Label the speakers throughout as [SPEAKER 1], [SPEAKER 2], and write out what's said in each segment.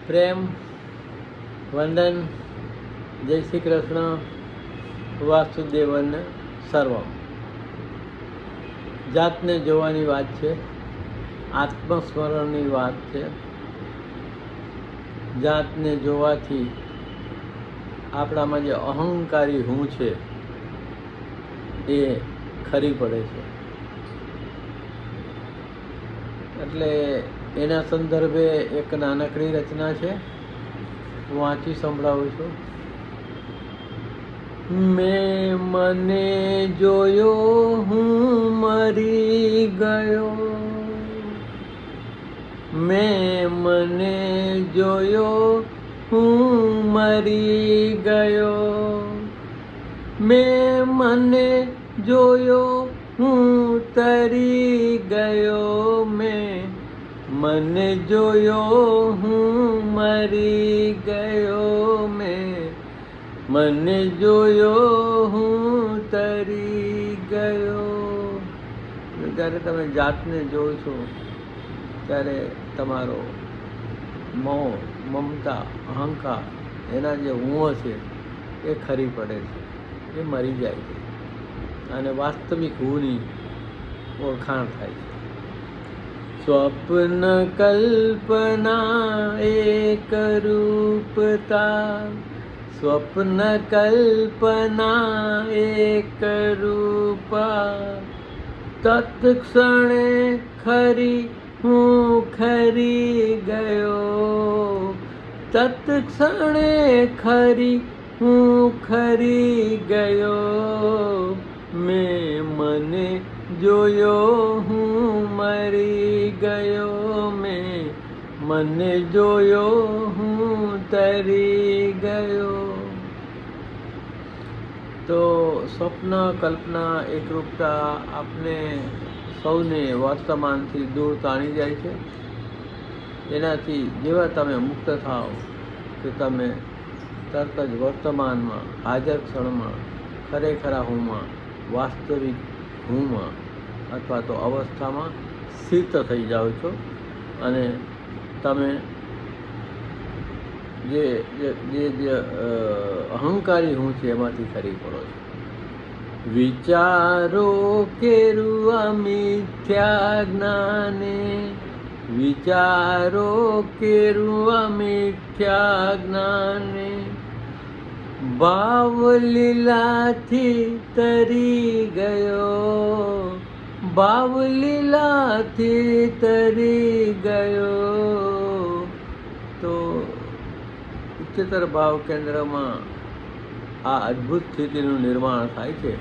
[SPEAKER 1] પ્રેમ, વંદન, જય શ્રી કૃષ્ણ, વાસુદેવન સર્વમ. જાતને જોવાની વાત છે, આત્મસ્મરણની વાત છે. જાતને જોવાથી આપણામાં જે અહંકારી હું છે એ ખરી પડે છે. એટલે એના સંદર્ભે એક નાનકડી રચના છે, હું વાંચી સંભળાવું છું. મેં મને જોયો હું મરી ગયો, મેં મને જોયો હું મરી ગયો, મેં મને જોયો હું તરી ગયો, મેં મને જોયો હું મરી ગયો, મેં મને જોયો હું તરી ગયો. જ્યારે તમે જાતને જોવો છો ત્યારે તમારો મોહ, મમતા, અહંકાર, એના જે હું છે એ ખરી પડે છે, એ મરી જાય છે અને વાસ્તવિક હુંની ઓળખાણ થાય છે. સ્વપ્ન કલ્પના એક રૂપતા, સ્વપ્ન કલ્પના એક રૂપા, તત્ક્ષણે ખરી હું ખરી ગયો, તત્ક્ષણે ખરી હું ખરી ગયો, મેં મને જોયો હું મરી ગયો, મેં મને જોયો હું તરી ગયો. તો સ્વપ્ન, કલ્પના, એકરૂપતા આપને સૌને વર્તમાનથી દૂર તાણી જાય છે. એનાથી જેવા તમે મુક્ત થાઓ કે તમે તરત જ વર્તમાનમાં, હાજર ક્ષણમાં, ખરેખરા હુંમાં, વાસ્તવિક હુંમાં અથવા તો અવસ્થામાં સ્થિત થઈ જાઓ છો અને તમે જે અહંકારી હું છે એમાંથી ખરી પડો છો. વિચારો કેરુઆ મિથ્યા જ્ઞાને, વિચારો કેરુઆ મિથ્યા જ્ઞાને, ભાવ લીલાથી તરી ગયો, ભાવ લીલાથી તરી ગયો. તો ઉચ્ચતર ભાવ કેન્દ્રમાં આ અદ્ભુત સ્થિતિનું નિર્માણ થાય છે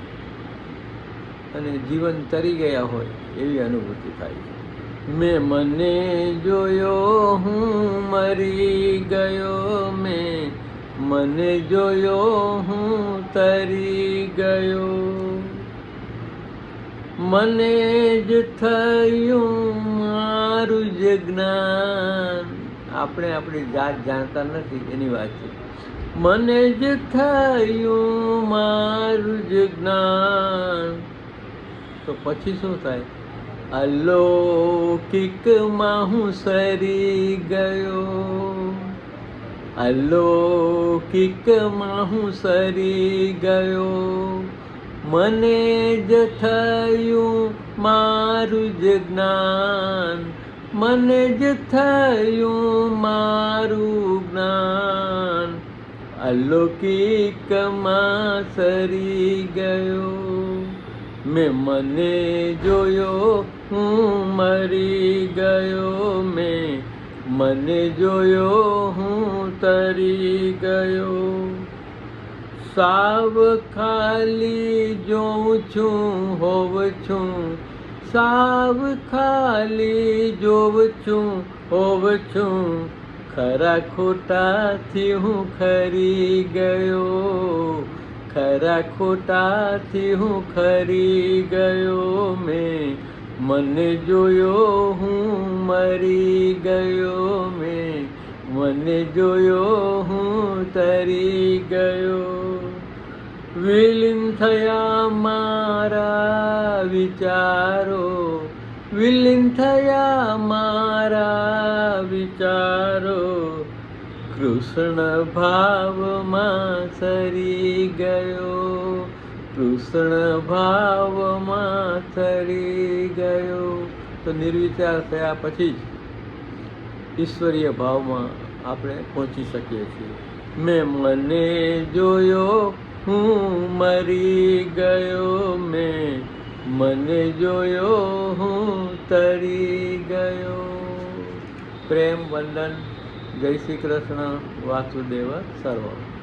[SPEAKER 1] અને જીવન તરી ગયા હોય એવી અનુભૂતિ થાય છે. મેં મને જોયો હું મરી ગયો, મેં મને જોયો હું તરી ગયો, મને જ થયું મારું જ જ્ઞાન. આપણે આપણી જાત જાણતા નથી એની વાત છે. મને જ થયું મારું જ જ્ઞાન. તો પછી શું થાય? અલૌકિકમાં હું સરી ગયો, અલૌકિકમાં હું સરી ગયો, મને જ થયું મારું જ જ્ઞાન, મને જ થયું મારું જ્ઞાન. અલૌકિકમાં સરી ગયો, મેં મને જોયો હું મરી ગયો, મેં મને જોયો હું તરી ગયો. સાવ ખાલી જોઉં છું હોવ છું, સાવ ખાલી જોઉં છું હોવ છું, ખરા ખોટાથી હું ખરી ગયો, ખરા ખોટાથી હું ખરી ગયો, મેં મને જોયો હું મરી ગયો, મેં મને જોયો હું તરી ગયો. વિલીન થયા મારા વિચારો, વિલીન થયા મારા વિચારો, કૃષ્ણ ભાવમાં સરી ગયો, કૃષ્ણ ભાવમાં સરી ગયો. તો નિર્વિચાર થયા પછી જ ઈશ્વરીય ભાવમાં આપણે પહોંચી શકીએ છીએ. મેં મને જોયો હું મરી ગયો, મેં મને જોયો હું તરી ગયો. પ્રેમ વંદન. જય શ્રી કૃષ્ણ. વાસુદેવ સર્વમ.